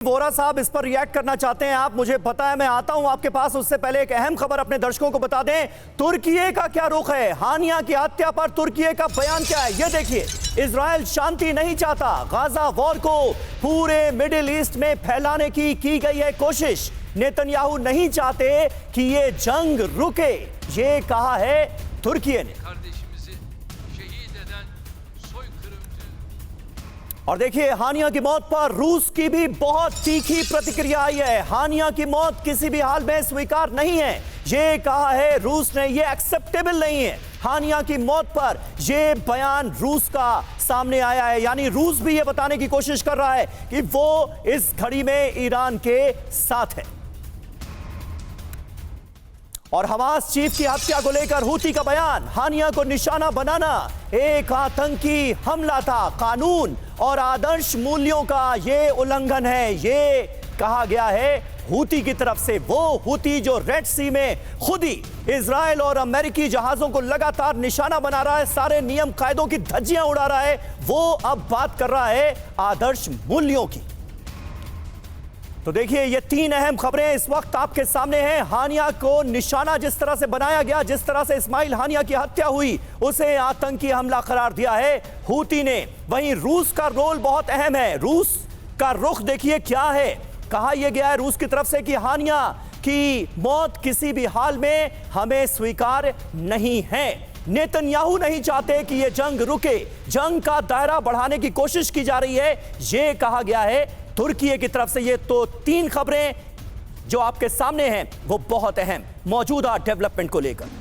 वोरा साहब इस पर रिएक्ट करना चाहते हैं आप, मुझे पता है, मैं आता हूं आपके पास। उससे पहले एक अहम खबर अपने दर्शकों को बता दें। तुर्की का क्या रुख है? हानिया की हत्या पर तुर्की का बयान क्या है, ये देखिए। इजराइल शांति नहीं चाहता, गाजा वॉर को पूरे मिडिल ईस्ट में फैलाने की गई है कोशिश। नेतन्याहू नहीं चाहते कि ये जंग रुके, ये कहा है तुर्की ने। और देखिए, हानिया की मौत पर रूस की भी बहुत तीखी प्रतिक्रिया आई है। हानिया की मौत किसी भी हाल में स्वीकार नहीं है, ये कहा है रूस ने, ये एक्सेप्टेबल नहीं है। हानिया की मौत पर ये बयान रूस का सामने आया है, यानी रूस भी ये बताने की कोशिश कर रहा है कि वो इस घड़ी में ईरान के साथ है। और हमास चीफ की हत्या को लेकर हूती का बयान, हानिया को निशाना बनाना एक आतंकी हमला था, कानून और आदर्श मूल्यों का ये उल्लंघन है, ये कहा गया है हूती की तरफ से। वो हूती जो रेड सी में खुद ही इजराइल और अमेरिकी जहाजों को लगातार निशाना बना रहा है, सारे नियम कायदों की धज्जियां उड़ा रहा है, वो अब बात कर रहा है आदर्श मूल्यों की। तो देखिए, ये तीन अहम खबरें इस वक्त आपके सामने हैं। हानिया को निशाना जिस तरह से बनाया गया, जिस तरह से इस्माइल हानिया की हत्या हुई, उसे आतंकी हमला करार दिया है हूती ने। वहीं रूस का रोल बहुत अहम है। रूस का रुख देखिए क्या है। कहा यह गया है रूस की तरफ से कि हानिया की मौत किसी भी हाल में हमें स्वीकार नहीं है। नेतन्याहू नहीं चाहते कि यह जंग रुके, जंग का दायरा बढ़ाने की कोशिश की जा रही है, यह कहा गया है तुर्की की तरफ से। ये तो तीन खबरें जो आपके सामने हैं, वो बहुत अहम मौजूदा डेवलपमेंट को लेकर।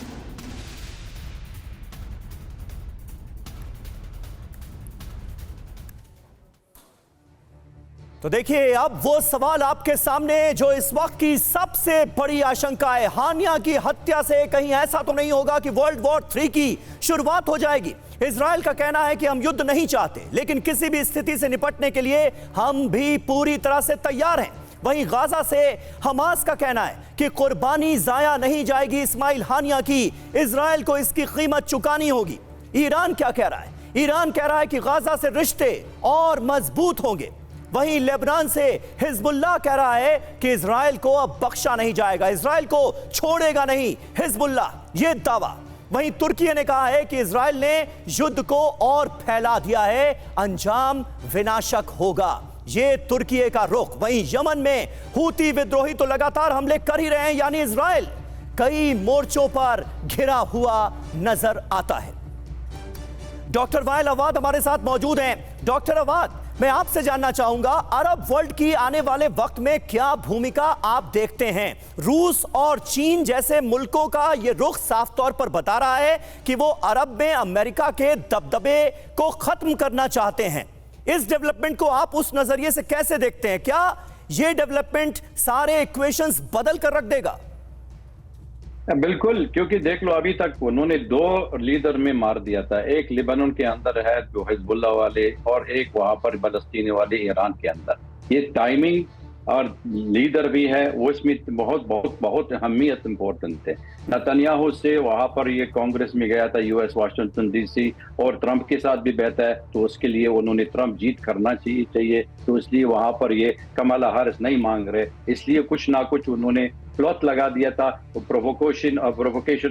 तो देखिए, अब वो सवाल आपके सामने जो इस वक्त की सबसे बड़ी आशंका है। हानिया की हत्या से कहीं ऐसा तो नहीं होगा कि वर्ल्ड वॉर 3 की शुरुआत हो जाएगी। इजराइल का कहना है कि हम युद्ध नहीं चाहते, लेकिन किसी भी स्थिति से निपटने के लिए हम भी पूरी तरह से तैयार हैं। वहीं गाजा से हमास का कहना है कि कुर्बानी जाया नहीं जाएगी इस्माइल हानिया की, इजराइल को इसकी कीमत चुकानी होगी। ईरान क्या कह रहा है? ईरान कह रहा है कि गाजा से रिश्ते और मजबूत होंगे। वहीं लेबनान से हिजबुल्लाह कह रहा है कि इजराइल को अब बख्शा नहीं जाएगा, इजराइल को छोड़ेगा नहीं हिजबुल्लाह, यह दावा। वहीं तुर्की ने कहा है कि इजराइल ने युद्ध को और फैला दिया है, अंजाम विनाशक होगा, यह तुर्की का रुख। वहीं यमन में हूती विद्रोही तो लगातार हमले कर ही रहे हैं, यानी इजराइल कई मोर्चों पर घिरा हुआ नजर आता है। डॉक्टर वाइल अवाद हमारे साथ मौजूद हैं। डॉक्टर अवाद, मैं आपसे जानना चाहूंगा, अरब वर्ल्ड की आने वाले वक्त में क्या भूमिका आप देखते हैं? रूस और चीन जैसे मुल्कों का यह रुख साफ तौर पर बता रहा है कि वो अरब में अमेरिका के दबदबे को खत्म करना चाहते हैं। इस डेवलपमेंट को आप उस नजरिए से कैसे देखते हैं? क्या यह डेवलपमेंट सारे इक्वेशंस बदल कर रख देगा? बिल्कुल, क्योंकि देख लो, अभी तक उन्होंने 2 लीडर में मार दिया था। एक लेबनान के अंदर है जो हिजबुल्लाह वाले, और एक वहां पर फलस्तीनी वाले ईरान के अंदर। ये टाइमिंग और लीडर भी है, वो इसमें बहुत बहुत बहुत अहमियत इंपॉर्टेंट है। नेतन्याहू से वहां पर ये कांग्रेस में गया था, यूएस वाशिंगटन डीसी, और ट्रंप के साथ भी बैठा है, तो उसके लिए उन्होंने ट्रंप जीत करना चाहिए, तो इसलिए वहां पर ये कमला हारिस नहीं मांग रहे, इसलिए कुछ ना कुछ उन्होंने प्लॉट लगा दिया था, provocation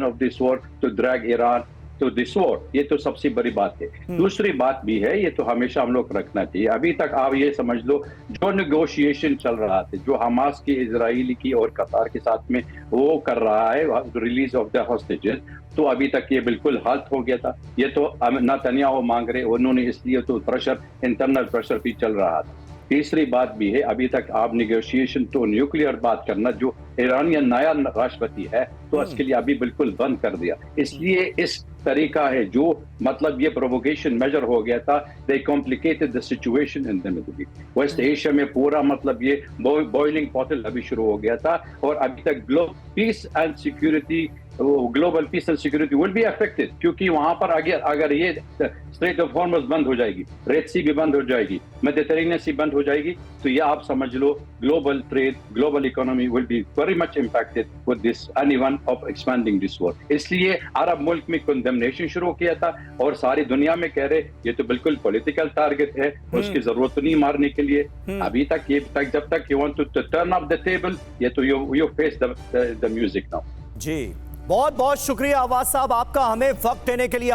of this war to drag Iran to this war. ये तो सबसे बड़ी बात है। दूसरी बात भी है, ये तो हमेशा हम लोग रखना चाहिए। अभी तक आप ये समझ लो, जो नेगोशिएशन चल रहा था, जो हमास की, इजराइली की और कतार के साथ में वो कर रहा है, रिलीज ऑफ द हॉस्टेजेस, तो अभी तक ये बिल्कुल हाल्ट हो गया था। ये तो नेतन्याहू मांग रहे उन्होंने, इसलिए तो प्रेशर, इंटरनल प्रेशर भी चल रहा था। तीसरी बात भी है, अभी तक आप निगोशिएशन तो न्यूक्लियर बात करना, जो ईरानियन नया राष्ट्रपति है, तो इसके लिए अभी बिल्कुल बंद कर दिया। इसलिए इस तरीका है जो मतलब ये प्रोवोकेशन मेजर हो गया था, they complicated the situation in the Middle East. West Asia में पूरा मतलब ये बॉइलिंग पॉट अभी शुरू हो गया था, और अभी तक global piece and security global piece and security will be affected, क्योंकि वहां पर अगर ये स्ट्रेट ऑफ हॉर्मुज बंद हो जाएगी, रेड सी भी बंद हो जाएगी, मेडिटेरेनियन सी बंद हो जाएगी, तो ये आप समझ लो global trade, global economy will be very much impacted with this anyone of expanding this war. इसलिए अरब मुल्क में कंडेमनेशन शुरू किया था और सारी दुनिया में कह रहे ये तो बिल्कुल पॉलिटिकल टारगेट है, उसकी जरूरत तो नहीं मारने के लिए। अभी तक जब तक you want to turn up the table, ये तो you face the music now. जी, बहुत बहुत शुक्रिया आवाज साहब आपका हमें वक्त देने के लिए।